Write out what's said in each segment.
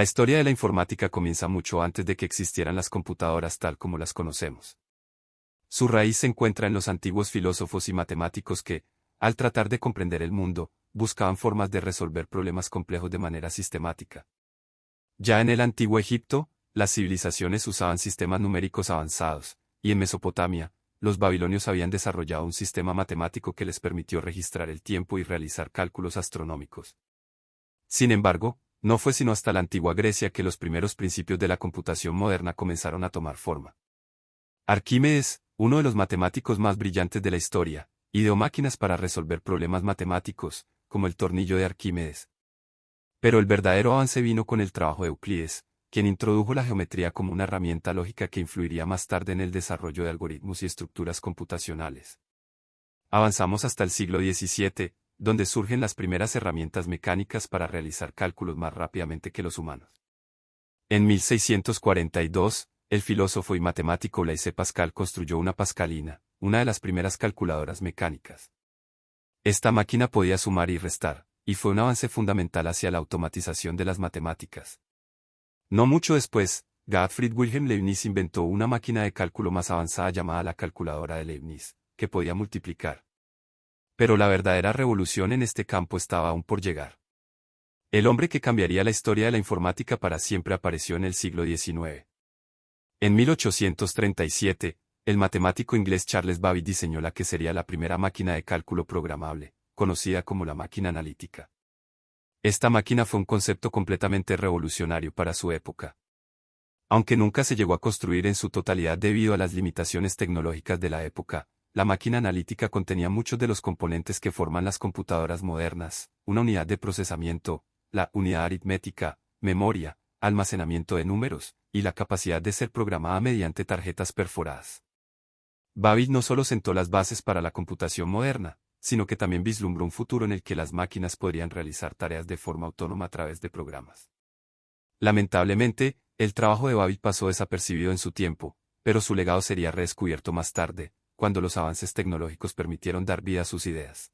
La historia de la informática comienza mucho antes de que existieran las computadoras tal como las conocemos. Su raíz se encuentra en los antiguos filósofos y matemáticos que, al tratar de comprender el mundo, buscaban formas de resolver problemas complejos de manera sistemática. Ya en el antiguo Egipto, las civilizaciones usaban sistemas numéricos avanzados, y en Mesopotamia, los babilonios habían desarrollado un sistema matemático que les permitió registrar el tiempo y realizar cálculos astronómicos. Sin embargo, no fue sino hasta la antigua Grecia que los primeros principios de la computación moderna comenzaron a tomar forma. Arquímedes, uno de los matemáticos más brillantes de la historia, ideó máquinas para resolver problemas matemáticos, como el tornillo de Arquímedes. Pero el verdadero avance vino con el trabajo de Euclides, quien introdujo la geometría como una herramienta lógica que influiría más tarde en el desarrollo de algoritmos y estructuras computacionales. Avanzamos hasta el siglo XVII, donde surgen las primeras herramientas mecánicas para realizar cálculos más rápidamente que los humanos. En 1642, el filósofo y matemático Blaise Pascal construyó una pascalina, una de las primeras calculadoras mecánicas. Esta máquina podía sumar y restar, y fue un avance fundamental hacia la automatización de las matemáticas. No mucho después, Gottfried Wilhelm Leibniz inventó una máquina de cálculo más avanzada llamada la calculadora de Leibniz, que podía multiplicar. Pero la verdadera revolución en este campo estaba aún por llegar. El hombre que cambiaría la historia de la informática para siempre apareció en el siglo XIX. En 1837, el matemático inglés Charles Babbage diseñó la que sería la primera máquina de cálculo programable, conocida como la máquina analítica. Esta máquina fue un concepto completamente revolucionario para su época. Aunque nunca se llegó a construir en su totalidad debido a las limitaciones tecnológicas de la época, la máquina analítica contenía muchos de los componentes que forman las computadoras modernas: una unidad de procesamiento, la unidad aritmética, memoria, almacenamiento de números, y la capacidad de ser programada mediante tarjetas perforadas. Babbage no solo sentó las bases para la computación moderna, sino que también vislumbró un futuro en el que las máquinas podrían realizar tareas de forma autónoma a través de programas. Lamentablemente, el trabajo de Babbage pasó desapercibido en su tiempo, pero su legado sería redescubierto más tarde, cuando los avances tecnológicos permitieron dar vida a sus ideas.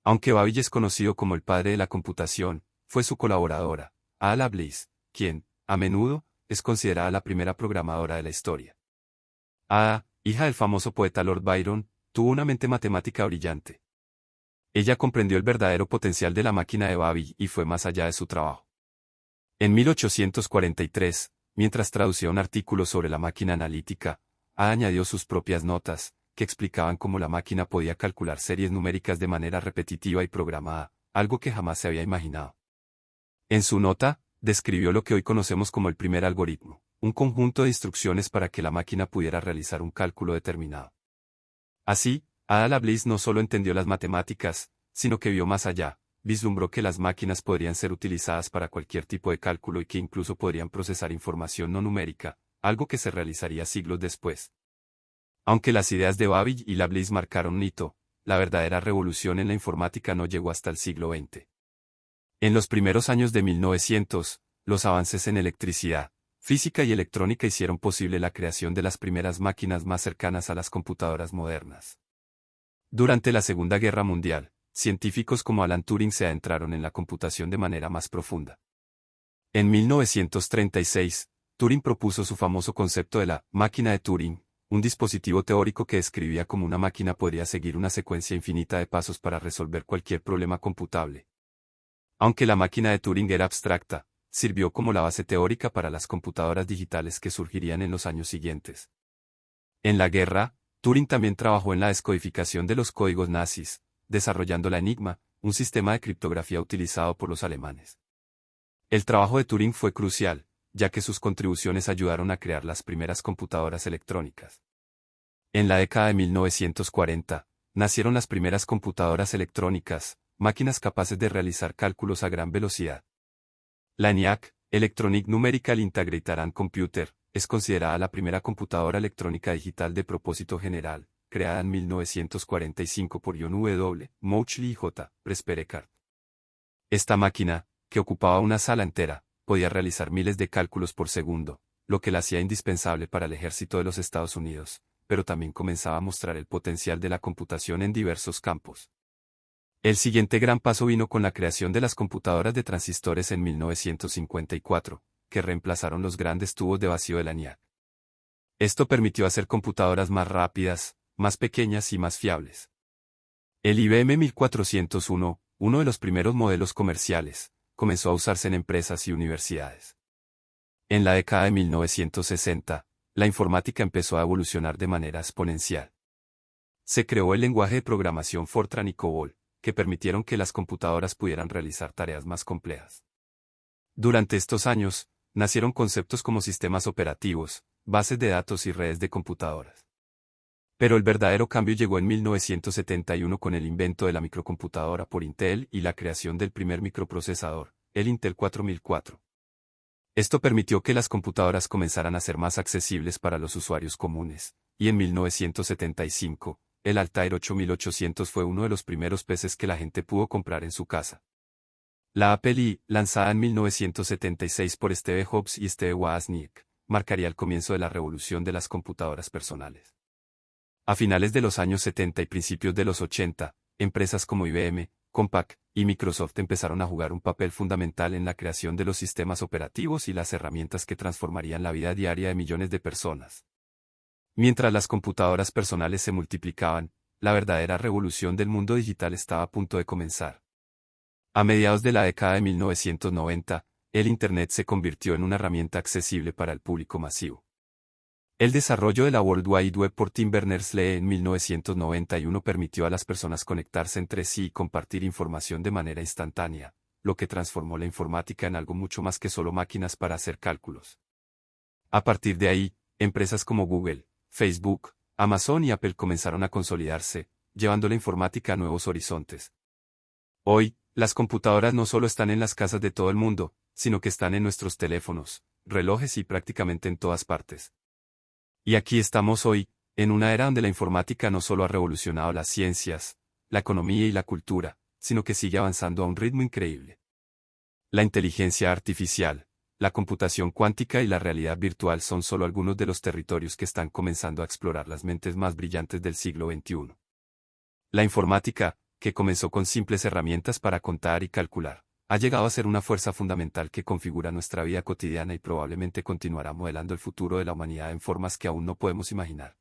Aunque Babbage es conocido como el padre de la computación, fue su colaboradora, Ada Lovelace, quien, a menudo, es considerada la primera programadora de la historia. Ada, hija del famoso poeta Lord Byron, tuvo una mente matemática brillante. Ella comprendió el verdadero potencial de la máquina de Babbage y fue más allá de su trabajo. En 1843, mientras traducía un artículo sobre la máquina analítica, Ada añadió sus propias notas, que explicaban cómo la máquina podía calcular series numéricas de manera repetitiva y programada, algo que jamás se había imaginado. En su nota, describió lo que hoy conocemos como el primer algoritmo, un conjunto de instrucciones para que la máquina pudiera realizar un cálculo determinado. Así, Ada Lovelace no solo entendió las matemáticas, sino que vio más allá, vislumbró que las máquinas podrían ser utilizadas para cualquier tipo de cálculo y que incluso podrían procesar información no numérica, algo que se realizaría siglos después. Aunque las ideas de Babbage y Lovelace marcaron un hito, la verdadera revolución en la informática no llegó hasta el siglo XX. En los primeros años de 1900, los avances en electricidad, física y electrónica hicieron posible la creación de las primeras máquinas más cercanas a las computadoras modernas. Durante la Segunda Guerra Mundial, científicos como Alan Turing se adentraron en la computación de manera más profunda. En 1936, Turing propuso su famoso concepto de la máquina de Turing, un dispositivo teórico que describía cómo una máquina podría seguir una secuencia infinita de pasos para resolver cualquier problema computable. Aunque la máquina de Turing era abstracta, sirvió como la base teórica para las computadoras digitales que surgirían en los años siguientes. En la guerra, Turing también trabajó en la descodificación de los códigos nazis, desarrollando la Enigma, un sistema de criptografía utilizado por los alemanes. El trabajo de Turing fue crucial, ya que sus contribuciones ayudaron a crear las primeras computadoras electrónicas. En la década de 1940, nacieron las primeras computadoras electrónicas, máquinas capaces de realizar cálculos a gran velocidad. La ENIAC, Electronic Numerical Integrated Computer, es considerada la primera computadora electrónica digital de propósito general, creada en 1945 por John W. Mauchly y J. Presperekart. Esta máquina, que ocupaba una sala entera, podía realizar miles de cálculos por segundo, lo que la hacía indispensable para el ejército de los Estados Unidos, pero también comenzaba a mostrar el potencial de la computación en diversos campos. El siguiente gran paso vino con la creación de las computadoras de transistores en 1954, que reemplazaron los grandes tubos de vacío del ENIAC. Esto permitió hacer computadoras más rápidas, más pequeñas y más fiables. El IBM 1401, uno de los primeros modelos comerciales, comenzó a usarse en empresas y universidades. En la década de 1960, la informática empezó a evolucionar de manera exponencial. Se creó el lenguaje de programación Fortran y COBOL, que permitieron que las computadoras pudieran realizar tareas más complejas. Durante estos años, nacieron conceptos como sistemas operativos, bases de datos y redes de computadoras. Pero el verdadero cambio llegó en 1971 con el invento de la microcomputadora por Intel y la creación del primer microprocesador, el Intel 4004. Esto permitió que las computadoras comenzaran a ser más accesibles para los usuarios comunes, y en 1975, el Altair 8800 fue uno de los primeros PCs que la gente pudo comprar en su casa. La Apple I, lanzada en 1976 por Steve Jobs y Steve Wozniak, marcaría el comienzo de la revolución de las computadoras personales. A finales de los años 70 y principios de los 80, empresas como IBM, Compaq y Microsoft empezaron a jugar un papel fundamental en la creación de los sistemas operativos y las herramientas que transformarían la vida diaria de millones de personas. Mientras las computadoras personales se multiplicaban, la verdadera revolución del mundo digital estaba a punto de comenzar. A mediados de la década de 1990, el Internet se convirtió en una herramienta accesible para el público masivo. El desarrollo de la World Wide Web por Tim Berners-Lee en 1991 permitió a las personas conectarse entre sí y compartir información de manera instantánea, lo que transformó la informática en algo mucho más que solo máquinas para hacer cálculos. A partir de ahí, empresas como Google, Facebook, Amazon y Apple comenzaron a consolidarse, llevando la informática a nuevos horizontes. Hoy, las computadoras no solo están en las casas de todo el mundo, sino que están en nuestros teléfonos, relojes y prácticamente en todas partes. Y aquí estamos hoy, en una era donde la informática no solo ha revolucionado las ciencias, la economía y la cultura, sino que sigue avanzando a un ritmo increíble. La inteligencia artificial, la computación cuántica y la realidad virtual son solo algunos de los territorios que están comenzando a explorar las mentes más brillantes del siglo XXI. La informática, que comenzó con simples herramientas para contar y calcular, ha llegado a ser una fuerza fundamental que configura nuestra vida cotidiana y probablemente continuará modelando el futuro de la humanidad en formas que aún no podemos imaginar.